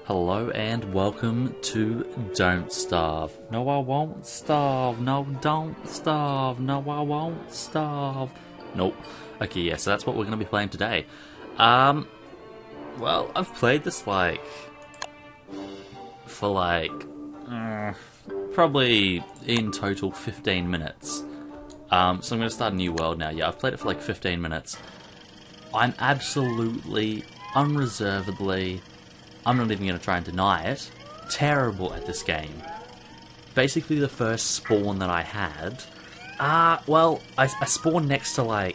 Hello and welcome to Don't Starve. No, I won't starve. No, don't starve. No, I won't starve. Nope. Okay, yeah, so that's what we're going to be playing today. Well, I've played this, for probably in total 15 minutes. So I'm going to start a new world now. Yeah, I've played it for 15 minutes. I'm absolutely, unreservedly, I'm not even going to try and deny it, terrible at this game. Basically, the first spawn that I had, I spawned next to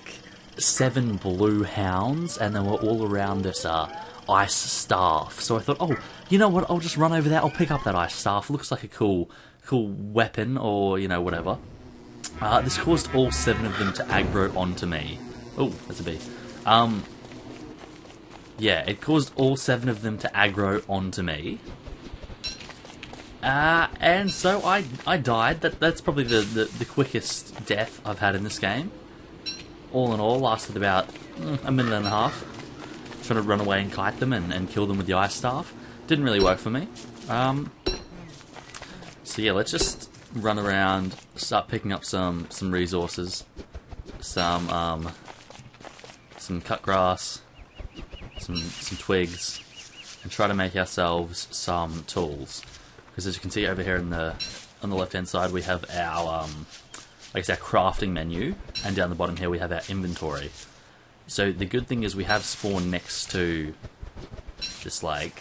7 blue hounds, and they were all around this ice staff. So I thought, oh, you know what? I'll just run over there. I'll pick up that ice staff. Looks like a cool weapon, or whatever. This caused all 7 of them to aggro onto me. Oh, that's a bee. Yeah, it caused all 7 of them to aggro onto me. And so I died. That's probably the quickest death I've had in this game. All in all, lasted about a minute and a half. Trying to run away and kite them and kill them with the ice staff. Didn't really work for me. So yeah, let's just run around, start picking up some resources. Some cut grass. Some twigs, and try to make ourselves some tools. Because as you can see over here on the left hand side, we have our our crafting menu, and down the bottom here we have our inventory. So the good thing is we have spawned next to this I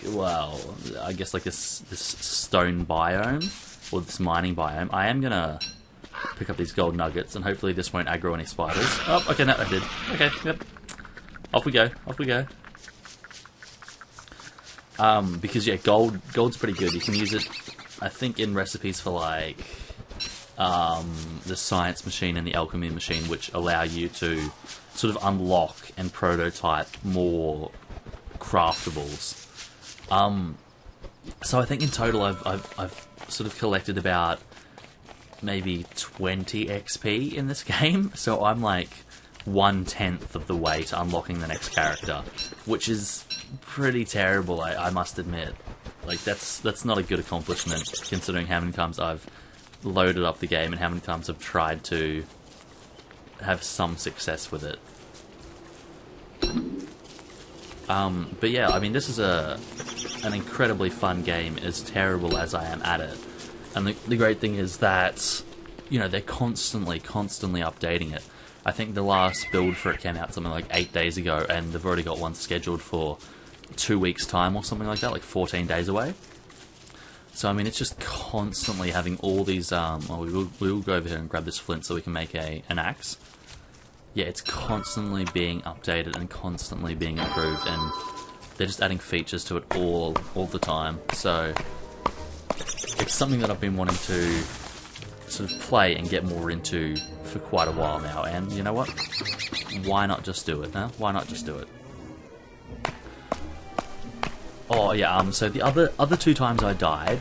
guess this stone biome, or this mining biome. I am gonna pick up these gold nuggets, and hopefully this won't aggro any spiders. Oh, okay, no, I did. Okay, yep. Off we go. Because yeah, gold's pretty good. You can use it, I think, in recipes for the science machine and the alchemy machine, which allow you to sort of unlock and prototype more craftables. So I think in total I've sort of collected about maybe 20 XP in this game. So I'm 1/10 of the way to unlocking the next character, which is pretty terrible, I must admit. That's not a good accomplishment, considering how many times I've loaded up the game and how many times I've tried to have some success with it. But yeah, I mean, this is an incredibly fun game, as terrible as I am at it. And the great thing is that, they're constantly updating it. I think the last build for it came out something like 8 days ago, and they've already got one scheduled for 2 weeks' time or something like that, 14 days away. So, I mean, it's just constantly having all these, we will go over here and grab this flint so we can make an axe. Yeah, it's constantly being updated and constantly being improved, and they're just adding features to it all the time. So, it's something that I've been wanting to sort of play and get more into for quite a while now, and you know what? Why not just do it, huh? Why not just do it? Oh yeah, so the other 2 times I died,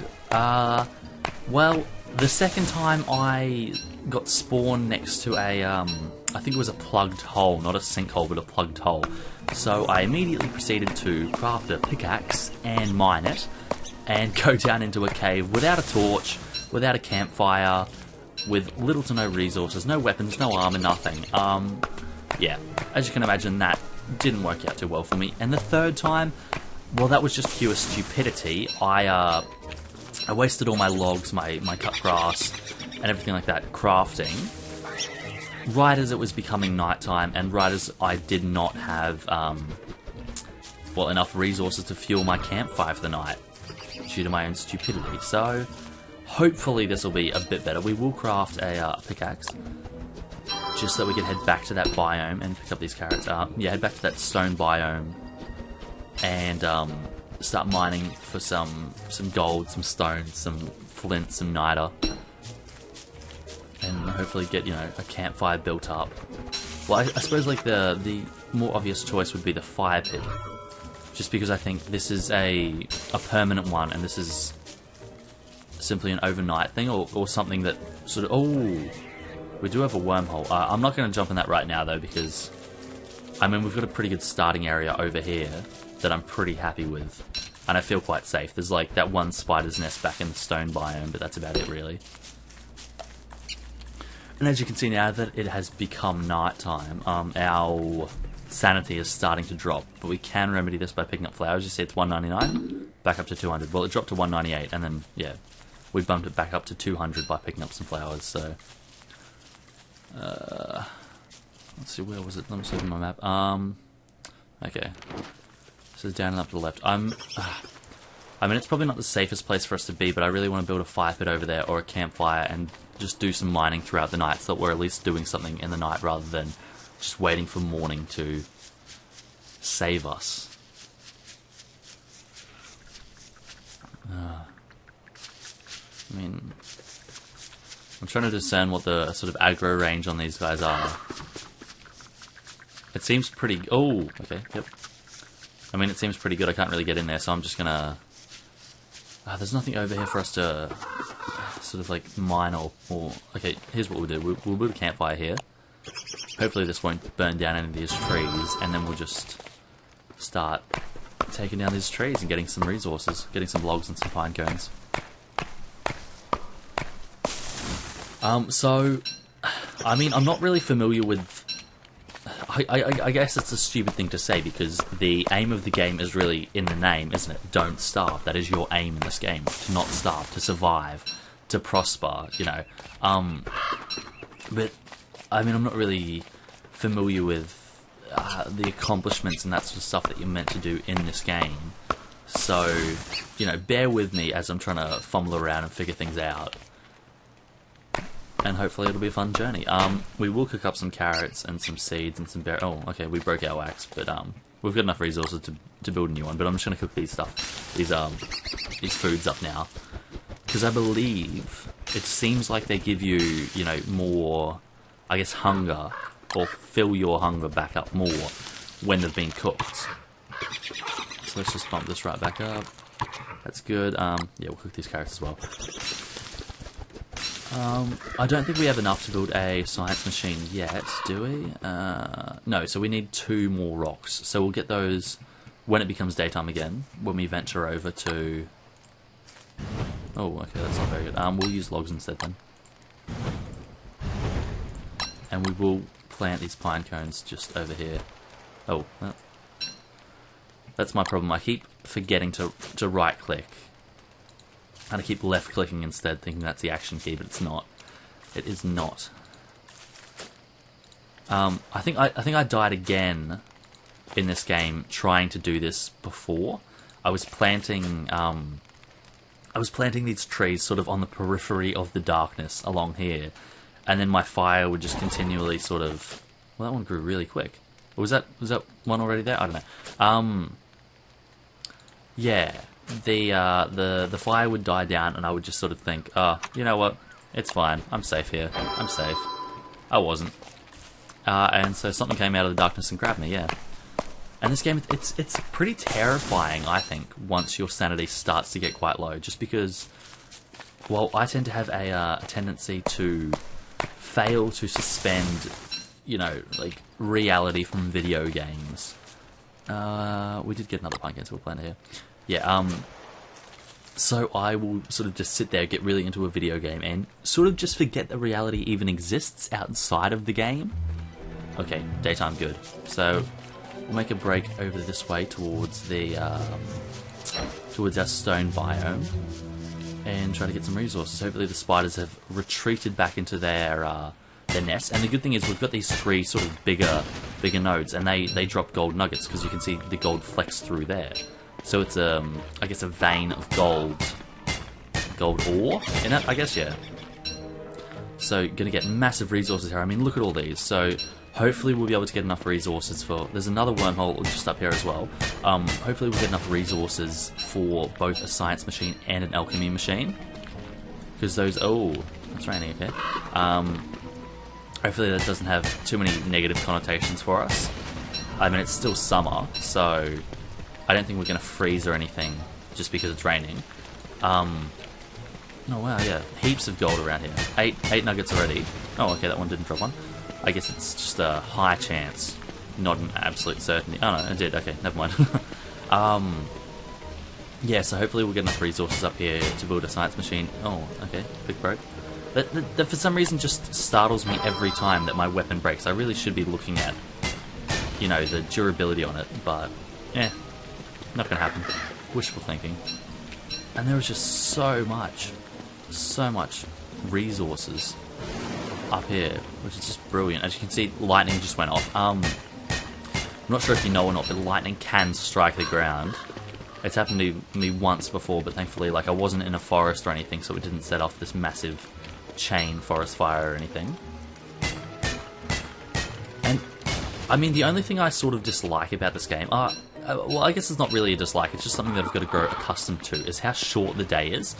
well, the second time I got spawned next to a, I think it was a plugged hole, not a sinkhole, but a plugged hole. So I immediately proceeded to craft a pickaxe and mine it, and go down into a cave without a torch, without a campfire, with little to no resources, no weapons, no armor, nothing. Yeah, as you can imagine, that didn't work out too well for me. And the third time, well, that was just pure stupidity. I wasted all my logs, my cut grass, and everything like that, crafting, right as it was becoming nighttime, and right as I did not have, enough resources to fuel my campfire for the night, due to my own stupidity. So hopefully this will be a bit better. We will craft a pickaxe, just so we can head back to that biome and pick up these carrots. Yeah, head back to that stone biome and start mining for some gold, some stone, some flint, some niter, and hopefully get a campfire built up. Well, I suppose the more obvious choice would be the fire pit, just because I think this is a permanent one, and this is simply an overnight thing, or something that sort of... Oh, we do have a wormhole. I'm not going to jump in that right now, though, because, I mean, we've got a pretty good starting area over here that I'm pretty happy with. and I feel quite safe. There's like that one spider's nest back in the stone biome, but that's about it really. And as you can see now that it has become nighttime, our sanity is starting to drop, but we can remedy this by picking up flowers. You see it's 199, back up to 200. Well, it dropped to 198, and then, yeah, we bumped it back up to 200 by picking up some flowers, so... let's see, where was it? Let me see on my map. Okay. So down and up to the left. I mean, it's probably not the safest place for us to be, but I really want to build a fire pit over there, or a campfire, and just do some mining throughout the night, so that we're at least doing something in the night, rather than just waiting for morning to save us. I mean, I'm trying to discern what the sort of aggro range on these guys are. It seems pretty... Oh, okay, yep. I mean, it seems pretty good. I can't really get in there, so I'm just gonna... there's nothing over here for us to sort of like mine or... Okay, here's what we'll do. We'll build a campfire here. Hopefully this won't burn down any of these trees, and then we'll just start taking down these trees and getting some resources, getting some logs and some pine cones. So, I mean, I'm not really familiar with... I guess it's a stupid thing to say, because the aim of the game is really in the name, isn't it? Don't starve. That is your aim in this game. To not starve, to survive, to prosper, you know. But, I mean, I'm not really familiar with the accomplishments and that sort of stuff that you're meant to do in this game. So, you know, bear with me as I'm trying to fumble around and figure things out. And hopefully it'll be a fun journey. We will cook up some carrots and some seeds and some berries. Oh, okay, we broke our axe, but we've got enough resources to build a new one. But I'm just going to cook these these foods up now, because I believe it seems like they give you, you know, more, I guess, hunger, or fill your hunger back up more when they've been cooked. So let's just bump this right back up. That's good. Yeah, we'll cook these carrots as well. I don't think we have enough to build a science machine yet, do we? No, so we need 2 more rocks. So we'll get those when it becomes daytime again, when we venture over to... Oh, okay, that's not very good. We'll use logs instead then. And we will plant these pine cones just over here. Oh, that's my problem. I keep forgetting to right-click. And I keep left-clicking instead, thinking that's the action key, but it's not. It is not. I think I died again in this game trying to do this before. I was planting these trees sort of on the periphery of the darkness along here, and then my fire would just continually sort of... Well, that one grew really quick. Or was that one already there? I don't know. Yeah. The fire would die down, and I would just sort of think, oh, you know what, it's fine, I'm safe here, I'm safe. I wasn't. And so something came out of the darkness and grabbed me, yeah. And this game, it's pretty terrifying, I think, once your sanity starts to get quite low, just because, well, I tend to have a tendency to fail to suspend, you know, like, reality from video games. We did get another pumpkin, so we'll plant it here. Yeah, so I will sort of just sit there, get really into a video game, and sort of just forget that reality even exists outside of the game. Okay, daytime, good. So, we'll make a break over this way towards the, towards our stone biome, and try to get some resources. Hopefully the spiders have retreated back into their nest, and the good thing is we've got these 3 sort of bigger nodes, and they drop gold nuggets, because you can see the gold flecks through there. So it's I guess a vein of gold ore in it, I guess, yeah. So gonna get massive resources here. I mean, look at all these. So hopefully we'll be able to get enough resources for... There's another wormhole just up here as well. Hopefully we'll get enough resources for both a science machine and an alchemy machine. Because those... Oh, it's raining, okay. Hopefully that doesn't have too many negative connotations for us. I mean, it's still summer, so... I don't think we're going to freeze or anything just because it's raining. Oh wow, yeah, heaps of gold around here. 8 nuggets already. Oh, okay, that one didn't drop one. I guess it's just a high chance, not an absolute certainty. Oh no, it did. Okay, never mind. yeah, so hopefully we'll get enough resources up here to build a science machine. Oh, okay, quick broke. That for some reason just startles me every time that my weapon breaks. I really should be looking at, you know, the durability on it, but yeah, not gonna happen. Wishful thinking. And there was just so much resources up here, which is just brilliant. As you can see, lightning just went off. I'm not sure if you know or not, but lightning can strike the ground. It's happened to me once before, but thankfully, like, I wasn't in a forest or anything, so it didn't set off this massive chain forest fire or anything. And I mean, the only thing I sort of dislike about this game, well, I guess it's not really a dislike, it's just something that I've got to grow accustomed to, is how short the day is.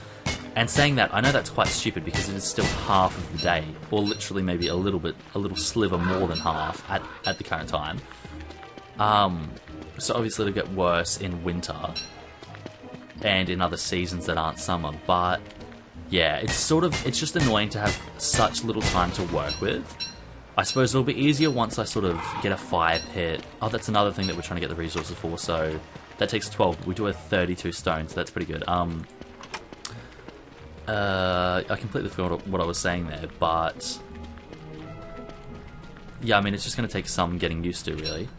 And saying that, I know that's quite stupid because it is still half of the day, or literally maybe a little sliver more than half at the current time. So obviously it'll get worse in winter and in other seasons that aren't summer, but yeah, it's just annoying to have such little time to work with. I suppose it'll be easier once I sort of get a fire pit. Oh, that's another thing that we're trying to get the resources for, so that takes 12. We do have 32 stone, so that's pretty good. I completely forgot what I was saying there, but yeah, I mean, it's just going to take some getting used to, really.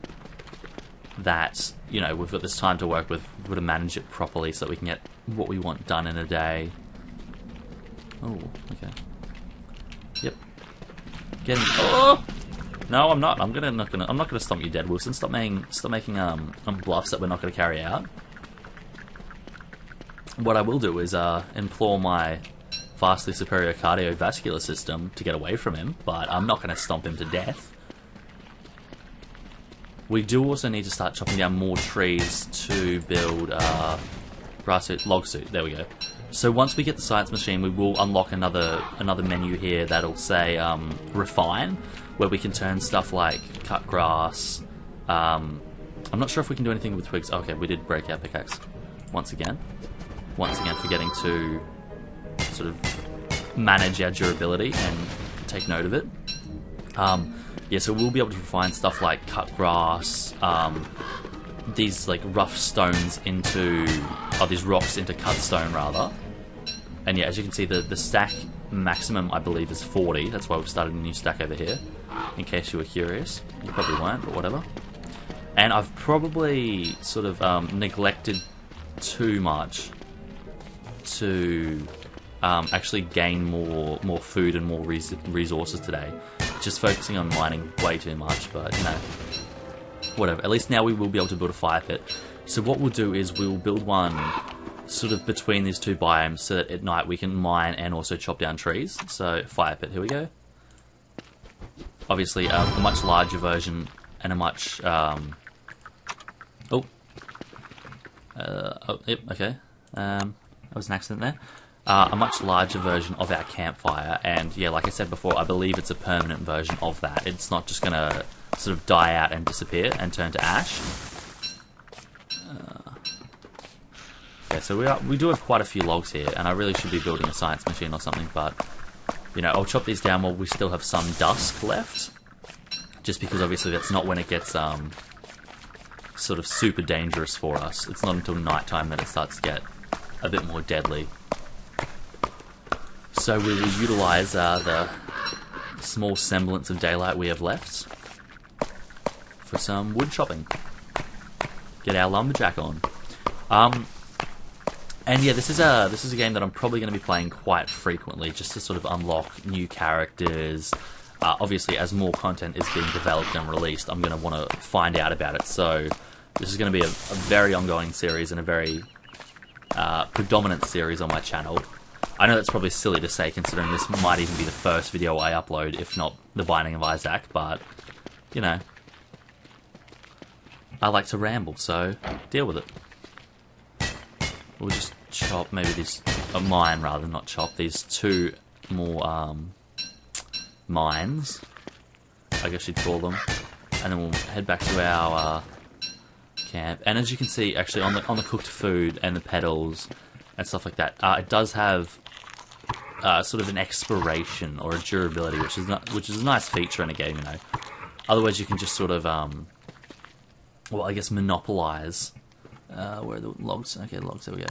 That, you know, we've got this time to work with, we've got to manage it properly so that we can get what we want done in a day. Oh, okay. Yep. Getting. Oh no, I'm not. I'm not gonna stomp you dead, Wilson. Stop making bluffs that we're not gonna carry out. What I will do is implore my vastly superior cardiovascular system to get away from him, but I'm not gonna stomp him to death. We do also need to start chopping down more trees to build grass suit, log suit. There we go. So once we get the science machine, we will unlock another menu here that'll say refine, where we can turn stuff like cut grass. I'm not sure if we can do anything with twigs. Okay, we did break our pickaxe once again forgetting to sort of manage our durability and take note of it. Yeah, so we'll be able to refine stuff like cut grass, these like rough stones into, these rocks into cut stone rather. And yeah, as you can see, the stack maximum I believe is 40. That's why we've started a new stack over here, in case you were curious. You probably weren't, but whatever. And I've probably sort of neglected too much to actually gain more food and more resources today. Just focusing on mining way too much, but you know, whatever. At least now we will be able to build a fire pit. So what we'll do is we'll build one sort of between these two biomes so that at night we can mine and also chop down trees. So fire pit, here we go. Obviously a much larger version and a much yep, okay. That was an accident there. A much larger version of our campfire, and yeah, like I said before, I believe it's a permanent version of that. It's not just gonna sort of die out and disappear and turn to ash. Yeah, so we do have quite a few logs here, and I really should be building a science machine or something, but you know, I'll chop these down while we still have some dusk left, just because obviously that's not when it gets sort of super dangerous for us. It's not until nighttime that it starts to get a bit more deadly. So we will utilise the small semblance of daylight we have left for some wood chopping. Get our lumberjack on. And yeah, this is a game that I'm probably going to be playing quite frequently, just to sort of unlock new characters. Obviously, as more content is being developed and released, I'm going to want to find out about it. So this is going to be a very ongoing series and a very predominant series on my channel. I know that's probably silly to say, considering this might even be the first video I upload, if not The Binding of Isaac, but, you know, I like to ramble, so deal with it. We'll just chop maybe these, mine rather, not chop, these two more mines, I guess you'd call them, and then we'll head back to our camp. And as you can see, actually, on the cooked food and the petals and stuff like that, it does have sort of an expiration or a durability, which is a nice feature in a game, you know. Otherwise, you can just sort of, well, I guess monopolize Where are the logs? Okay, logs, there we go.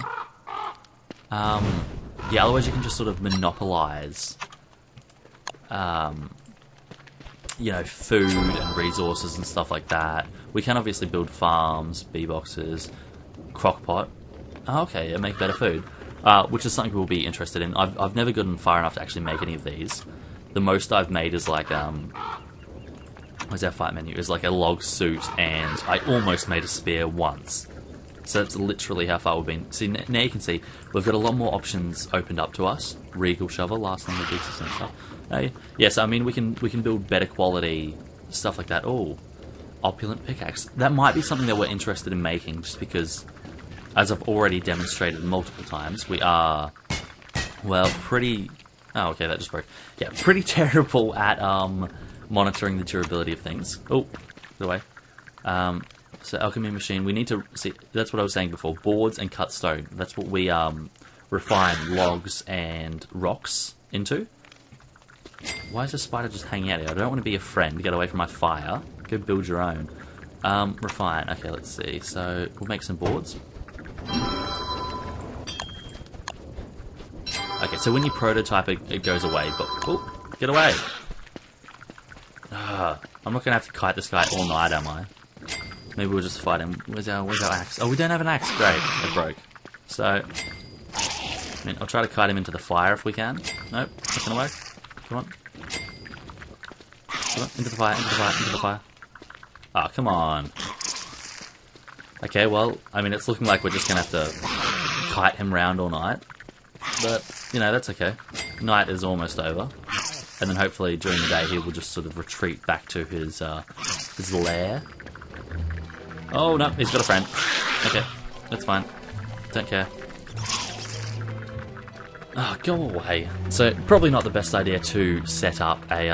Yeah, otherwise you can just sort of monopolize, you know, food and resources and stuff like that. We can obviously build farms, bee boxes, crockpot. Oh, okay, yeah, make better food, which is something we'll be interested in. I've never gotten far enough to actually make any of these. The most I've made is like, where's our fight menu? Is like a log suit, and I almost made a spear once. So that's literally how far we've been. See, now you can see we've got a lot more options opened up to us. Regal shovel, last time we did some stuff. Yes, I mean we can build better quality stuff like that. Oh, opulent pickaxe. That might be something that we're interested in making, just because, as I've already demonstrated multiple times, we are, well, pretty. Oh, okay, that just broke. Yeah, pretty terrible at monitoring the durability of things. Oh, get away. So alchemy machine, we need to see. That's what I was saying before. Boards and cut stone. That's what we refine logs and rocks into. Why is the spider just hanging out here? I don't want to be a friend. Get away from my fire. Go build your own. Refine. Okay, let's see. So we'll make some boards. Okay, so when you prototype it goes away. But oh, get away! I'm not gonna have to kite this guy all night, am I? Maybe we'll just fight him. Where's our axe? Oh, we don't have an axe. Great, it broke. So, I mean, I'll try to kite him into the fire if we can. Nope, not gonna work. Come on. Come on, into the fire, into the fire, into the fire. Ah, come on. Okay, well, I mean, it's looking like we're just gonna have to kite him round all night. But, you know, that's okay. Night is almost over. And then hopefully during the day he will just sort of retreat back to his lair. Oh no, he's got a friend. Okay, that's fine. Don't care. Oh, go away. So probably not the best idea to set up a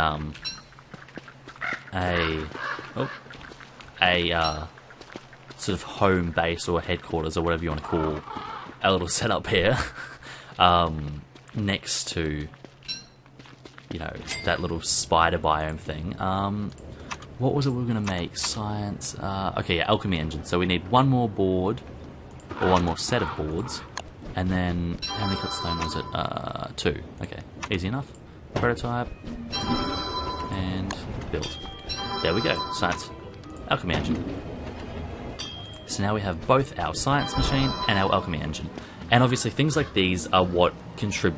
sort of home base or headquarters or whatever you want to call our little setup here, next to, you know, that little spider biome thing. What was it we were going to make? Science. Okay, yeah, alchemy engine. So we need one more board, or one more set of boards, and then how many cut stone was it? 2. Okay, easy enough. Prototype and build. There we go. Science, alchemy engine. So now we have both our science machine and our alchemy engine, and obviously things like these are what contribute